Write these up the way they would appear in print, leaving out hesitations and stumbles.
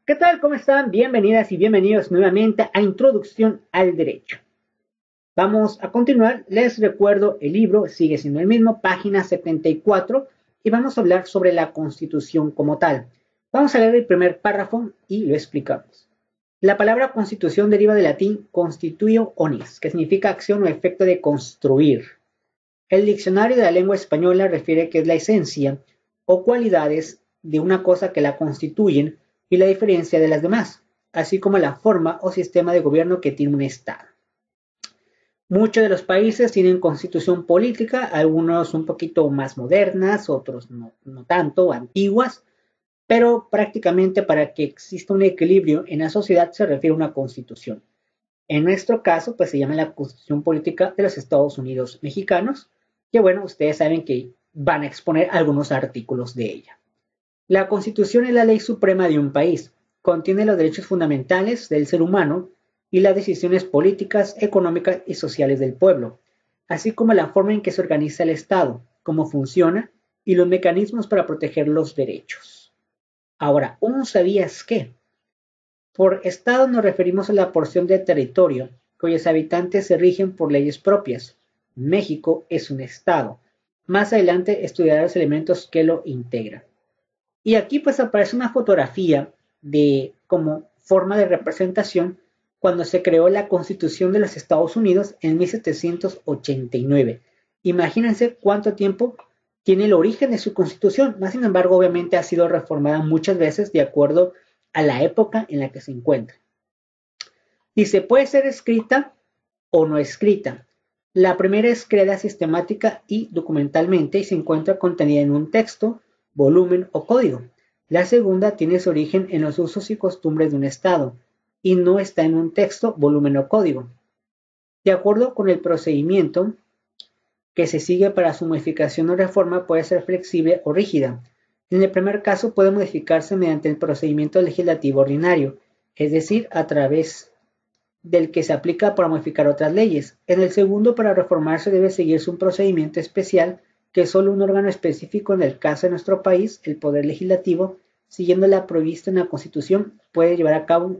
¿Qué tal? ¿Cómo están? Bienvenidas y bienvenidos nuevamente a Introducción al Derecho. Vamos a continuar. Les recuerdo, el libro sigue siendo el mismo, página 74, y vamos a hablar sobre la Constitución como tal. Vamos a leer el primer párrafo y lo explicamos. La palabra constitución deriva del latín constituio onis, que significa acción o efecto de construir. El diccionario de la lengua española refiere que es la esencia o cualidades de una cosa que la constituyen y la diferencia de las demás, así como la forma o sistema de gobierno que tiene un Estado. Muchos de los países tienen constitución política, algunos un poquito más modernas, otros no tanto, antiguas, pero prácticamente para que exista un equilibrio en la sociedad se refiere a una constitución. En nuestro caso, pues se llama la Constitución Política de los Estados Unidos Mexicanos, que bueno, ustedes saben que van a exponer algunos artículos de ella. La Constitución es la ley suprema de un país, contiene los derechos fundamentales del ser humano y las decisiones políticas, económicas y sociales del pueblo, así como la forma en que se organiza el Estado, cómo funciona y los mecanismos para proteger los derechos. Ahora, ¿un sabías qué? Por Estado nos referimos a la porción de territorio cuyos habitantes se rigen por leyes propias. México es un Estado. Más adelante estudiará los elementos que lo integran. Y aquí pues aparece una fotografía de como forma de representación cuando se creó la Constitución de los Estados Unidos en 1789. Imagínense cuánto tiempo tiene el origen de su constitución, más sin embargo obviamente ha sido reformada muchas veces de acuerdo a la época en la que se encuentra. Dice, puede ser escrita o no escrita. La primera es creada sistemática y documentalmente y se encuentra contenida en un texto, volumen o código. La segunda tiene su origen en los usos y costumbres de un Estado y no está en un texto, volumen o código. De acuerdo con el procedimiento que se sigue para su modificación o reforma puede ser flexible o rígida. En el primer caso puede modificarse mediante el procedimiento legislativo ordinario, es decir, a través del que se aplica para modificar otras leyes. En el segundo, para reformarse debe seguirse un procedimiento especial que solo un órgano específico, en el caso de nuestro país, el Poder Legislativo, siguiendo la prevista en la Constitución, puede llevar a cabo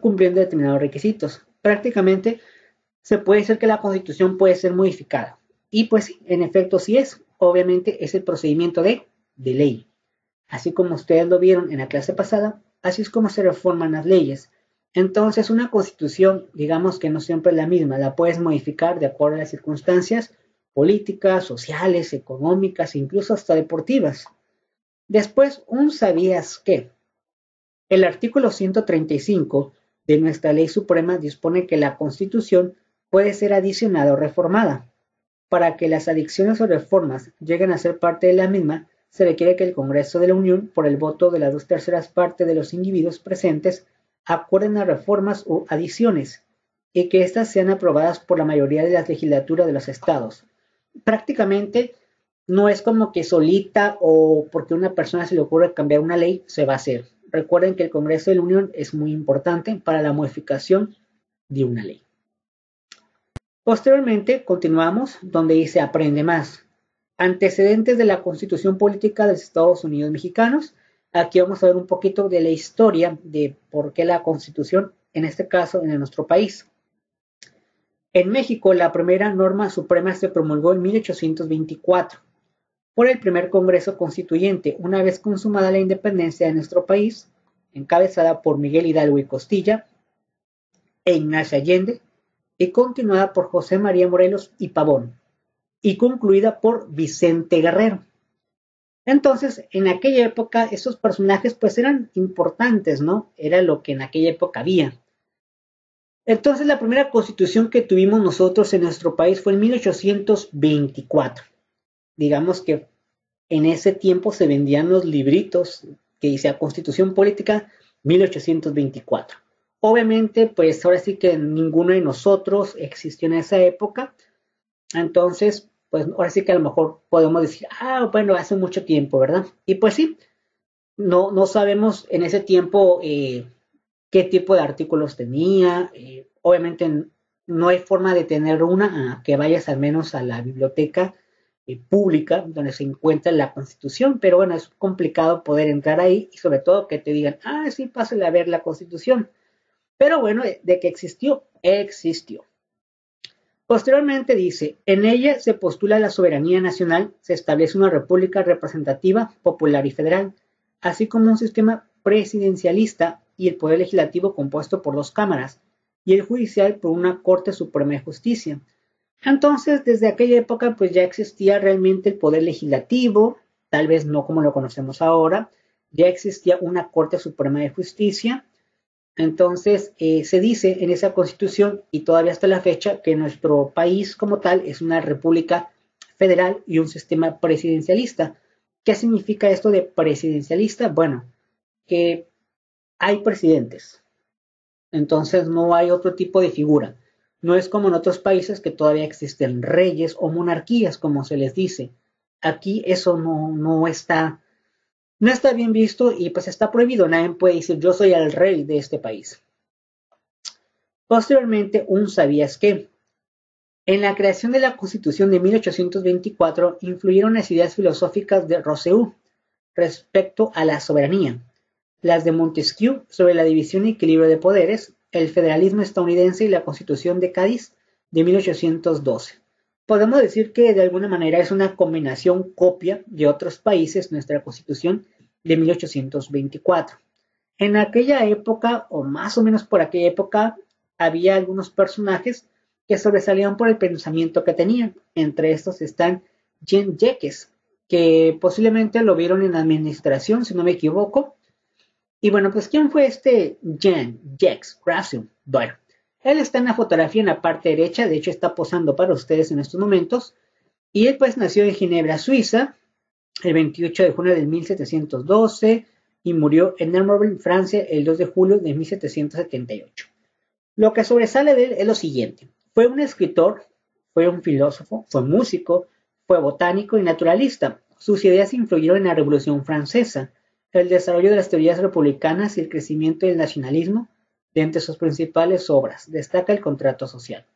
cumpliendo determinados requisitos. Prácticamente se puede decir que la Constitución puede ser modificada. Y pues sí, en efecto sí es. Obviamente es el procedimiento de ley. Así como ustedes lo vieron en la clase pasada, así es como se reforman las leyes. Entonces una constitución, digamos que no siempre es la misma, la puedes modificar de acuerdo a las circunstancias políticas, sociales, económicas, incluso hasta deportivas. Después, un sabías qué. El artículo 135 de nuestra ley suprema dispone que la Constitución puede ser adicionada o reformada. Para que las adiciones o reformas lleguen a ser parte de la misma, se requiere que el Congreso de la Unión, por el voto de las 2/3 partes de los individuos presentes, acuerden las reformas o adiciones y que éstas sean aprobadas por la mayoría de las legislaturas de los estados. Prácticamente no es como que solita o porque a una persona se le ocurre cambiar una ley se va a hacer. Recuerden que el Congreso de la Unión es muy importante para la modificación de una ley. Posteriormente, continuamos donde dice aprende más. Antecedentes de la Constitución Política de los Estados Unidos Mexicanos. Aquí vamos a ver un poquito de la historia de por qué la Constitución, en este caso en nuestro país. En México, la primera norma suprema se promulgó en 1824 por el primer Congreso Constituyente, una vez consumada la independencia de nuestro país, encabezada por Miguel Hidalgo y Costilla e Ignacio Allende, y continuada por José María Morelos y Pavón, y concluida por Vicente Guerrero. Entonces, en aquella época, esos personajes pues eran importantes, ¿no? Era lo que en aquella época había. Entonces, la primera constitución que tuvimos nosotros en nuestro país fue en 1824. Digamos que en ese tiempo se vendían los libritos que decía Constitución Política 1824. Obviamente, pues ahora sí que ninguno de nosotros existió en esa época. Entonces, pues ahora sí que a lo mejor podemos decir, bueno, hace mucho tiempo, ¿verdad? Y pues sí, no sabemos en ese tiempo qué tipo de artículos tenía. Obviamente no hay forma de tener una, que vayas al menos a la biblioteca pública donde se encuentra la Constitución, pero bueno, es complicado poder entrar ahí y sobre todo que te digan, ah, sí, pásale a ver la Constitución. Pero bueno, de que existió, existió. Posteriormente dice, en ella se postula la soberanía nacional, se establece una república representativa, popular y federal, así como un sistema presidencialista y el poder legislativo compuesto por dos cámaras y el judicial por una Corte Suprema de Justicia. Entonces, desde aquella época, pues ya existía realmente el poder legislativo, tal vez no como lo conocemos ahora, ya existía una Corte Suprema de Justicia. Entonces, se dice en esa constitución y todavía hasta la fecha que nuestro país como tal es una república federal y un sistema presidencialista. ¿Qué significa esto de presidencialista? Bueno, que hay presidentes, entonces no hay otro tipo de figura. No es como en otros países que todavía existen reyes o monarquías, como se les dice. Aquí eso no está bien visto y pues está prohibido. Nadie puede decir yo soy el rey de este país. Posteriormente, un sabías qué. En la creación de la Constitución de 1824 influyeron las ideas filosóficas de Rousseau respecto a la soberanía, las de Montesquieu sobre la división y equilibrio de poderes, el federalismo estadounidense y la Constitución de Cádiz de 1812. Podemos decir que de alguna manera es una combinación copia de otros países nuestra Constitución de 1824. En aquella época, o más o menos por aquella época, había algunos personajes que sobresalían por el pensamiento que tenían. Entre estos están Jean Jacques, que posiblemente lo vieron en administración, si no me equivoco. Y bueno, pues ¿quién fue este Jean Jacques Rousseau? Bueno, él está en la fotografía en la parte derecha, de hecho está posando para ustedes en estos momentos. Y él pues nació en Ginebra, Suiza, el 28 de junio de 1712 y murió en Nermerville, Francia, el 2 de julio de 1778. Lo que sobresale de él es lo siguiente. Fue un escritor, fue un filósofo, fue músico, fue botánico y naturalista. Sus ideas influyeron en la Revolución Francesa, el desarrollo de las teorías republicanas y el crecimiento del nacionalismo. De entre sus principales obras destaca el Contrato Social.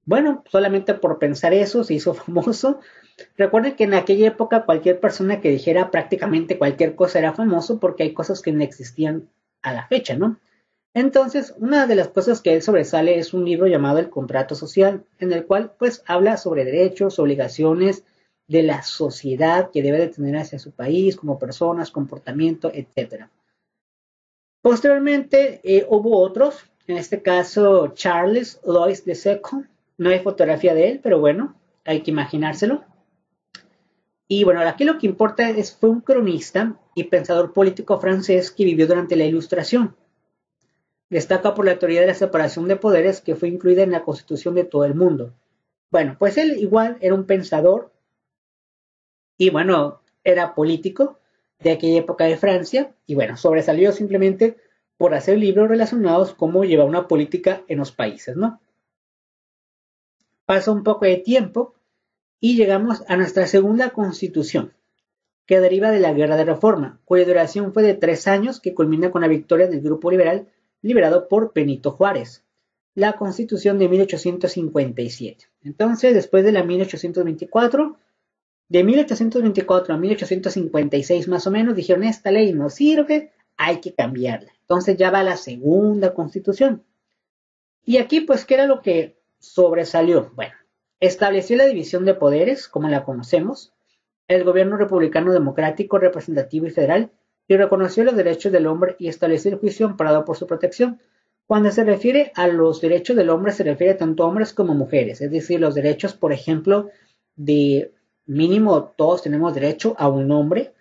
Bueno, solamente por pensar eso se hizo famoso. Recuerden que en aquella época cualquier persona que dijera prácticamente cualquier cosa era famoso porque hay cosas que no existían a la fecha, ¿no? Entonces, una de las cosas que él sobresale es un libro llamado El Contrato Social, en el cual pues habla sobre derechos, obligaciones de la sociedad que debe de tener hacia su país, como personas, comportamiento, etc. Posteriormente hubo otros, en este caso Charles Louis II, no hay fotografía de él, pero bueno, hay que imaginárselo. Y bueno, aquí lo que importa es fue un cronista y pensador político francés que vivió durante la Ilustración. Destaca por la teoría de la separación de poderes que fue incluida en la Constitución de todo el mundo. Bueno, pues él igual era un pensador y bueno, era político de aquella época de Francia y bueno, sobresalió simplemente por hacer libros relacionados con cómo llevar una política en los países, ¿no? Pasa un poco de tiempo y llegamos a nuestra segunda constitución, que deriva de la Guerra de Reforma, cuya duración fue de 3 años, que culmina con la victoria del grupo liberal liderado por Benito Juárez, la Constitución de 1857. Entonces, después de la 1824, de 1824 a 1856 más o menos, dijeron, esta ley no sirve, hay que cambiarla. Entonces ya va la segunda Constitución. Y aquí, pues, ¿qué era lo que sobresalió? Bueno, estableció la división de poderes, como la conocemos, el gobierno republicano democrático, representativo y federal, y reconoció los derechos del hombre y estableció el juicio amparado por su protección. Cuando se refiere a los derechos del hombre, se refiere tanto a hombres como a mujeres, es decir, los derechos, por ejemplo, de mínimo todos tenemos derecho a un nombre,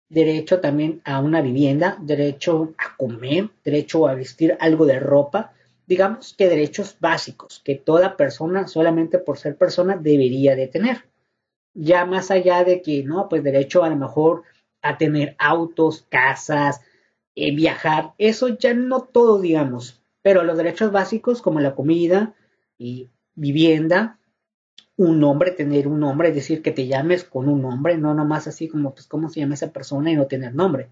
derecho también a una vivienda, derecho a comer, derecho a vestir algo de ropa, digamos que derechos básicos que toda persona, solamente por ser persona, debería de tener. Ya más allá de que, no, pues derecho a lo mejor a tener autos, casas, viajar, eso ya no todo, digamos, pero los derechos básicos como la comida y vivienda, un nombre, tener un nombre, es decir, que te llames con un nombre, no nomás así como, pues, cómo se llama esa persona y no tener nombre.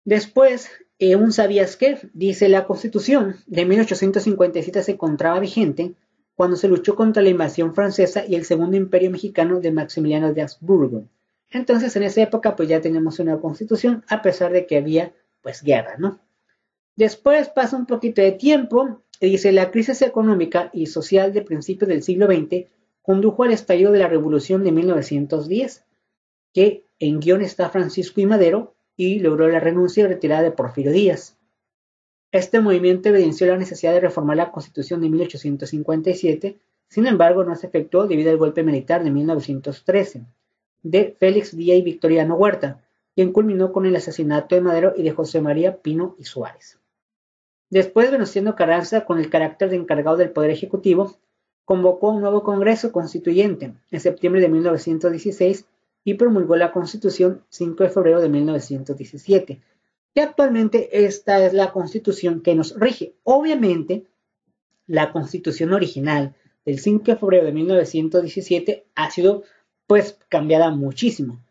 Después, un sabías qué, dice la Constitución de 1857 se encontraba vigente cuando se luchó contra la invasión francesa y el segundo imperio mexicano de Maximiliano de Habsburgo. Entonces, en esa época, pues ya teníamos una constitución, a pesar de que había, pues, guerra, ¿no? Después pasa un poquito de tiempo y dice, la crisis económica y social de principios del siglo XX condujo al estallido de la Revolución de 1910, que en guión está Francisco I. Madero y logró la renuncia y retirada de Porfirio Díaz. Este movimiento evidenció la necesidad de reformar la Constitución de 1857, sin embargo no se efectuó debido al golpe militar de 1913 de Félix Villa y Victoriano Huerta, quien culminó con el asesinato de Madero y de José María Pino y Suárez. Después, Venustiano Carranza, con el carácter de encargado del Poder Ejecutivo, convocó un nuevo Congreso Constituyente en septiembre de 1916 y promulgó la Constitución 5 de febrero de 1917, que actualmente esta es la Constitución que nos rige. Obviamente, la Constitución original del 5 de febrero de 1917 ha sido pues cambiada muchísimo.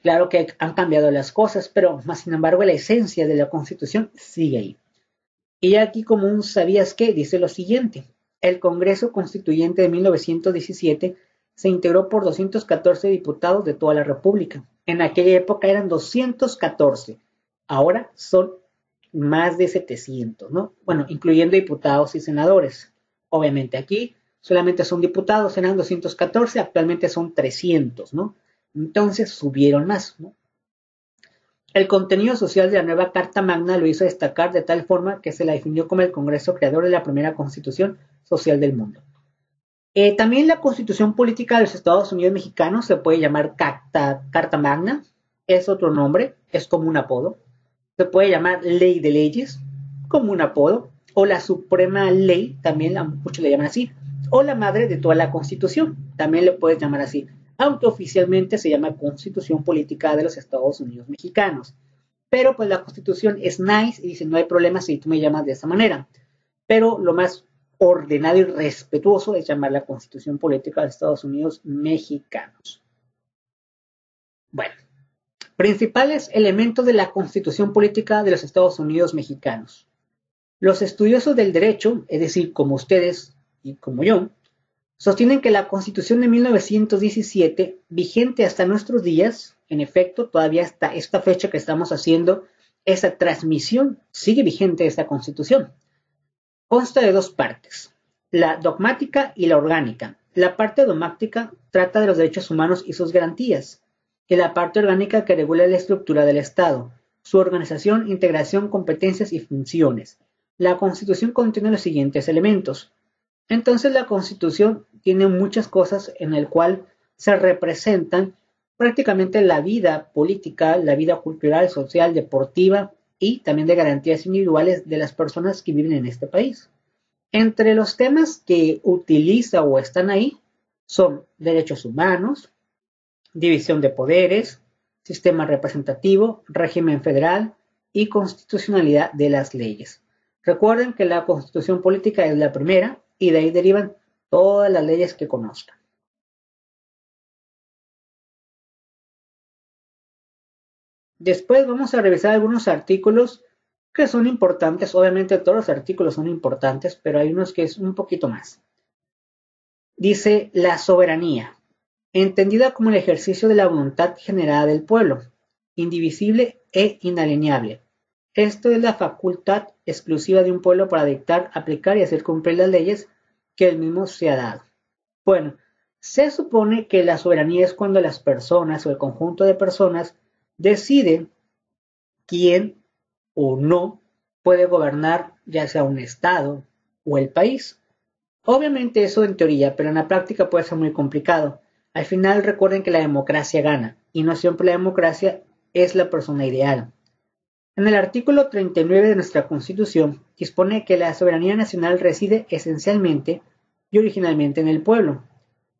Claro que han cambiado las cosas, pero más sin embargo la esencia de la Constitución sigue ahí. Y aquí como un sabías qué, dice lo siguiente. El Congreso Constituyente de 1917 se integró por 214 diputados de toda la República. En aquella época eran 214. Ahora son más de 700, ¿no? Bueno, incluyendo diputados y senadores. Obviamente aquí solamente son diputados, eran 214, actualmente son 300, ¿no? Entonces subieron más, ¿no? El contenido social de la nueva Carta Magna lo hizo destacar de tal forma que se la definió como el Congreso creador de la primera Constitución social del mundo. También la Constitución Política de los Estados Unidos Mexicanos se puede llamar Carta Magna, es otro nombre, es como un apodo. Se puede llamar Ley de Leyes, como un apodo, o la Suprema Ley, también muchos le llaman así, o la madre de toda la Constitución, también le puedes llamar así, aunque oficialmente se llama Constitución Política de los Estados Unidos Mexicanos. Pero pues la Constitución es nice y dice no hay problema si tú me llamas de esa manera, pero lo más ordenado y respetuoso es llamar la Constitución Política de Estados Unidos Mexicanos. Bueno, principales elementos de la Constitución Política de los Estados Unidos Mexicanos. Los estudiosos del derecho, es decir, como ustedes y como yo, sostienen que la Constitución de 1917, vigente hasta nuestros días, en efecto, todavía hasta esta fecha que estamos haciendo esa transmisión, sigue vigente esta Constitución. Consta de dos partes, la dogmática y la orgánica. La parte dogmática trata de los derechos humanos y sus garantías, y la parte orgánica que regula la estructura del Estado, su organización, integración, competencias y funciones. La Constitución contiene los siguientes elementos. Entonces la Constitución tiene muchas cosas en el cual se representan prácticamente la vida política, la vida cultural, social, deportiva y también de garantías individuales de las personas que viven en este país. Entre los temas que utiliza o están ahí son derechos humanos, división de poderes, sistema representativo, régimen federal y constitucionalidad de las leyes. Recuerden que la Constitución Política es la primera y de ahí derivan todas las leyes que conozcan. Después vamos a revisar algunos artículos que son importantes. Obviamente todos los artículos son importantes, pero hay unos que es un poquito más. Dice la soberanía, entendida como el ejercicio de la voluntad generada del pueblo, indivisible e inalienable. Esto es la facultad exclusiva de un pueblo para dictar, aplicar y hacer cumplir las leyes que el mismo se ha dado. Bueno, se supone que la soberanía es cuando las personas o el conjunto de personas deciden quién o no puede gobernar ya sea un estado o el país. Obviamente eso en teoría, pero en la práctica puede ser muy complicado. Al final recuerden que la democracia gana y no siempre la democracia es la persona ideal. En el artículo 39 de nuestra Constitución dispone que la soberanía nacional reside esencialmente y originalmente en el pueblo.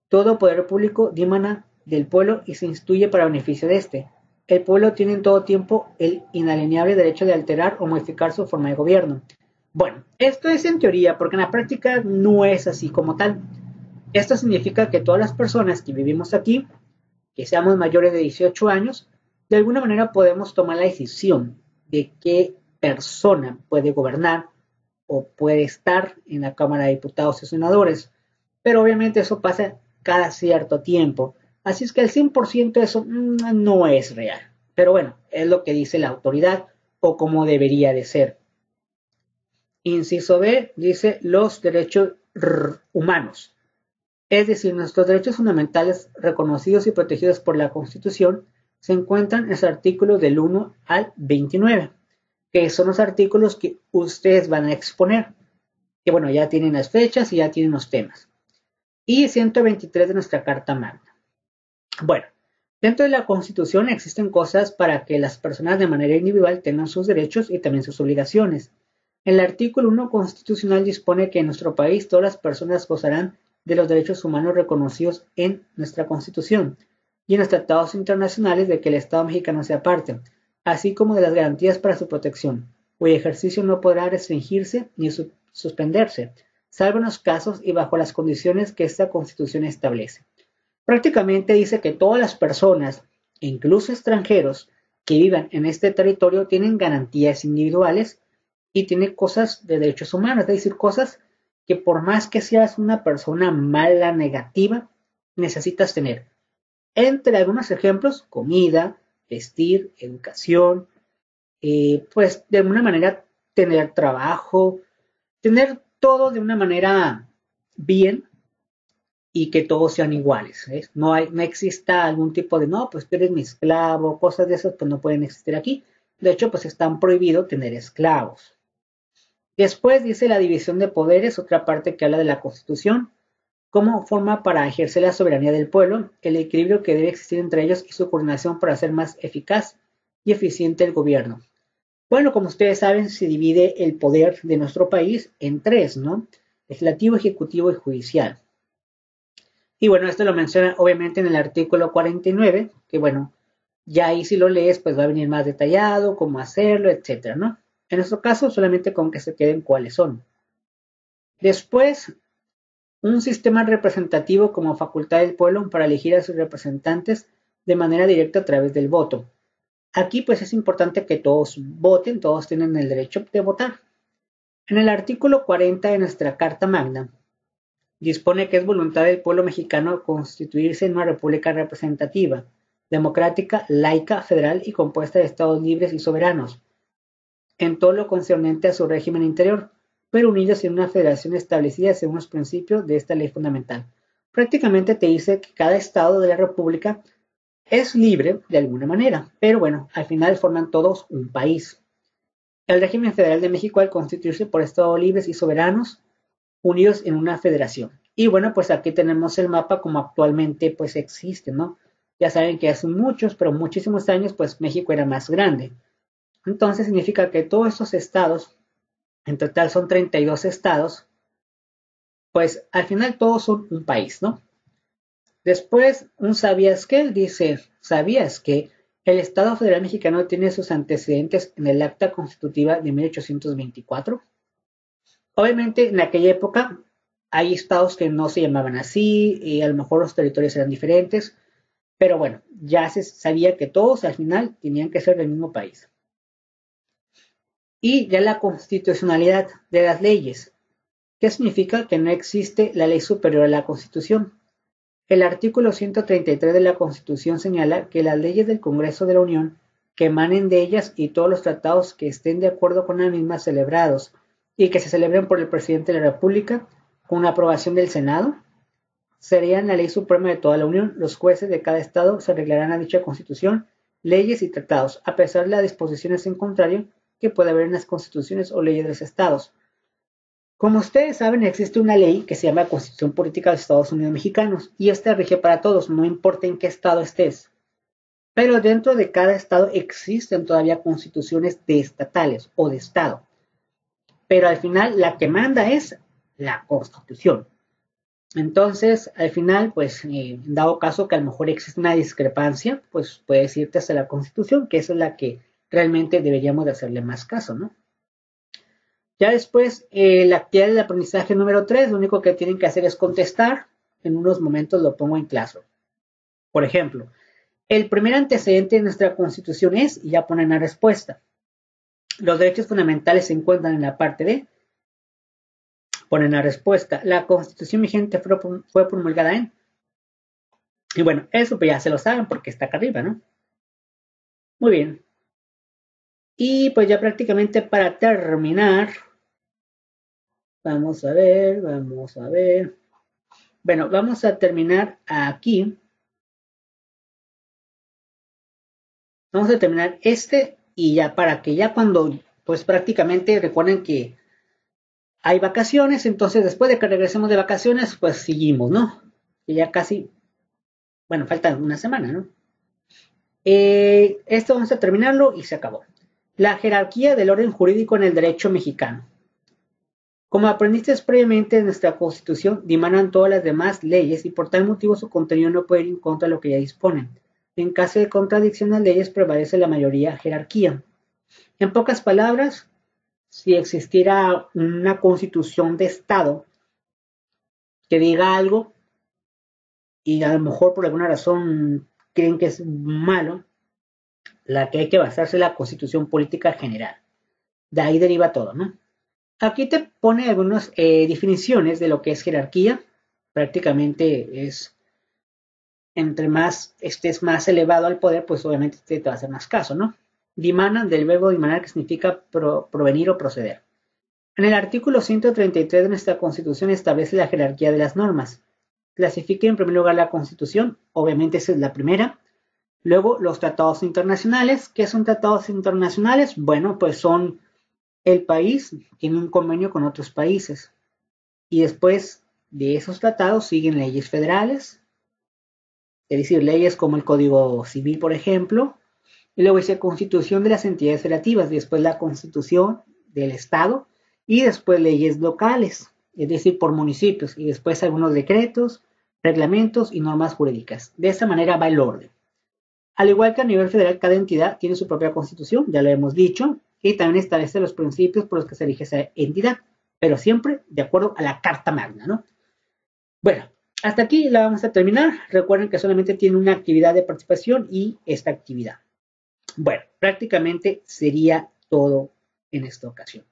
Todo poder público dimana del pueblo y se instituye para beneficio de éste. El pueblo tiene en todo tiempo el inalienable derecho de alterar o modificar su forma de gobierno. Bueno, esto es en teoría porque en la práctica no es así como tal. Esto significa que todas las personas que vivimos aquí, que seamos mayores de 18 años, de alguna manera podemos tomar la decisión de qué persona puede gobernar o puede estar en la Cámara de Diputados y Senadores. pero obviamente eso pasa cada cierto tiempo. Así es que el 100% eso no es real. Pero bueno, es lo que dice la autoridad o como debería de ser. Inciso B dice los derechos humanos. Es decir, nuestros derechos fundamentales reconocidos y protegidos por la Constitución se encuentran en su artículo del 1 al 29, que son los artículos que ustedes van a exponer, que bueno, ya tienen las fechas y ya tienen los temas. Y 123 de nuestra Carta Magna. Bueno, dentro de la Constitución existen cosas para que las personas de manera individual tengan sus derechos y también sus obligaciones. El artículo 1 constitucional dispone que en nuestro país todas las personas gozarán de los derechos humanos reconocidos en nuestra Constitución y en los tratados internacionales de que el Estado mexicano sea parte, así como de las garantías para su protección, cuyo ejercicio no podrá restringirse ni suspenderse, salvo en los casos y bajo las condiciones que esta Constitución establece. Prácticamente dice que todas las personas, incluso extranjeros, que vivan en este territorio tienen garantías individuales y tienen cosas de derechos humanos, es decir, cosas que por más que seas una persona mala, negativa, necesitas tener. Entre algunos ejemplos, comida, vestir, educación, pues de alguna manera tener trabajo, tener todo de una manera bien y que todos sean iguales. No exista algún tipo de, no, pues tú eres mi esclavo, cosas de esas, pues no pueden existir aquí. De hecho, pues están prohibido tener esclavos. Después dice la división de poderes, otra parte que habla de la Constitución, como forma para ejercer la soberanía del pueblo, el equilibrio que debe existir entre ellos y su coordinación para hacer más eficaz y eficiente el gobierno. Bueno, como ustedes saben, se divide el poder de nuestro país en tres, ¿no? Legislativo, ejecutivo y judicial. Y bueno, esto lo menciona obviamente en el artículo 49, que bueno, ya ahí si lo lees, pues va a venir más detallado, cómo hacerlo, etcétera, ¿no? En nuestro caso, solamente con que se queden cuáles son. Después, un sistema representativo como facultad del pueblo para elegir a sus representantes de manera directa a través del voto. Aquí pues es importante que todos voten, todos tienen el derecho de votar. En el artículo 40 de nuestra Carta Magna, dispone que es voluntad del pueblo mexicano constituirse en una república representativa, democrática, laica, federal y compuesta de estados libres y soberanos, en todo lo concerniente a su régimen interior, pero unidos en una federación establecida según los principios de esta ley fundamental. Prácticamente te dice que cada estado de la república es libre de alguna manera, pero bueno, al final forman todos un país. El régimen federal de México al constituirse por estados libres y soberanos unidos en una federación. Y bueno, pues aquí tenemos el mapa como actualmente pues existe, ¿no? Ya saben que hace muchos, pero muchísimos años pues México era más grande. Entonces significa que todos estos estados, en total son 32 estados, pues al final todos son un país, ¿no? Después, un sabías que dice, ¿sabías que el Estado Federal Mexicano tiene sus antecedentes en el Acta Constitutiva de 1824? Obviamente, en aquella época hay estados que no se llamaban así, y a lo mejor los territorios eran diferentes, pero bueno, ya se sabía que todos al final tenían que ser del mismo país. Y ya la constitucionalidad de las leyes. ¿Qué significa? Que no existe la ley superior a la Constitución. El artículo 133 de la Constitución señala que las leyes del Congreso de la Unión que emanen de ellas y todos los tratados que estén de acuerdo con las mismas celebrados y que se celebren por el presidente de la República con aprobación del Senado serían la ley suprema de toda la Unión. Los jueces de cada estado se arreglarán a dicha Constitución, leyes y tratados, a pesar de las disposiciones en contrario que puede haber en las constituciones o leyes de los estados. Como ustedes saben, existe una ley que se llama Constitución Política de los Estados Unidos Mexicanos y esta rige para todos, no importa en qué estado estés. Pero dentro de cada estado existen todavía constituciones de estatales o de estado. Pero al final la que manda es la Constitución. Entonces, al final, pues, dado caso que a lo mejor existe una discrepancia, pues puedes irte hasta la Constitución, que esa es la que realmente deberíamos de hacerle más caso, ¿no? Ya después, la actividad del aprendizaje número 3, lo único que tienen que hacer es contestar. En unos momentos lo pongo en clase. Por ejemplo, el primer antecedente de nuestra Constitución es, y ya ponen la respuesta. Los derechos fundamentales se encuentran en la parte D. Ponen la respuesta. La constitución vigente fue promulgada en. Y bueno, eso pues ya se lo saben porque está acá arriba, ¿no? Muy bien. Y pues ya prácticamente para terminar, vamos a ver, vamos a ver. Bueno, vamos a terminar aquí. Vamos a terminar este y ya para que ya cuando, pues prácticamente recuerden que hay vacaciones, entonces después de que regresemos de vacaciones, pues seguimos, ¿no? Que ya casi, bueno, falta una semana, ¿no? Esto vamos a terminarlo y se acabó. La jerarquía del orden jurídico en el derecho mexicano. Como aprendiste previamente en nuestra Constitución, dimanan todas las demás leyes y por tal motivo su contenido no puede ir en contra de lo que ya disponen. En caso de contradicción a las leyes prevalece la mayoría jerarquía. En pocas palabras, si existiera una constitución de Estado que diga algo y a lo mejor por alguna razón creen que es malo, la que hay que basarse es la constitución política general. De ahí deriva todo, ¿no? Aquí te pone algunas definiciones de lo que es jerarquía. Prácticamente es, entre más estés más elevado al poder, pues obviamente te va a hacer más caso, ¿no? Dimanan del verbo dimanar que significa provenir o proceder. En el artículo 133 de nuestra Constitución establece la jerarquía de las normas. Clasifica en primer lugar la Constitución, obviamente esa es la primera. Luego los tratados internacionales. ¿Qué son tratados internacionales? Bueno, pues son el país tiene un convenio con otros países y después de esos tratados siguen leyes federales, es decir, leyes como el Código Civil, por ejemplo, y luego dice Constitución de las entidades federativas, después la Constitución del Estado y después leyes locales, es decir, por municipios y después algunos decretos, reglamentos y normas jurídicas. De esta manera va el orden. Al igual que a nivel federal, cada entidad tiene su propia constitución, ya lo hemos dicho, y también establece los principios por los que se elige esa entidad, pero siempre de acuerdo a la Carta Magna, ¿no? Bueno, hasta aquí la vamos a terminar. Recuerden que solamente tiene una actividad de participación y esta actividad. Bueno, prácticamente sería todo en esta ocasión.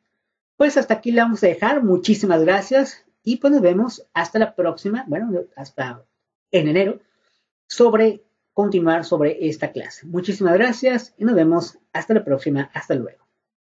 Pues hasta aquí la vamos a dejar. Muchísimas gracias y pues nos vemos hasta la próxima, bueno, hasta en enero, sobre continuar sobre esta clase. Muchísimas gracias y nos vemos hasta la próxima. Hasta luego.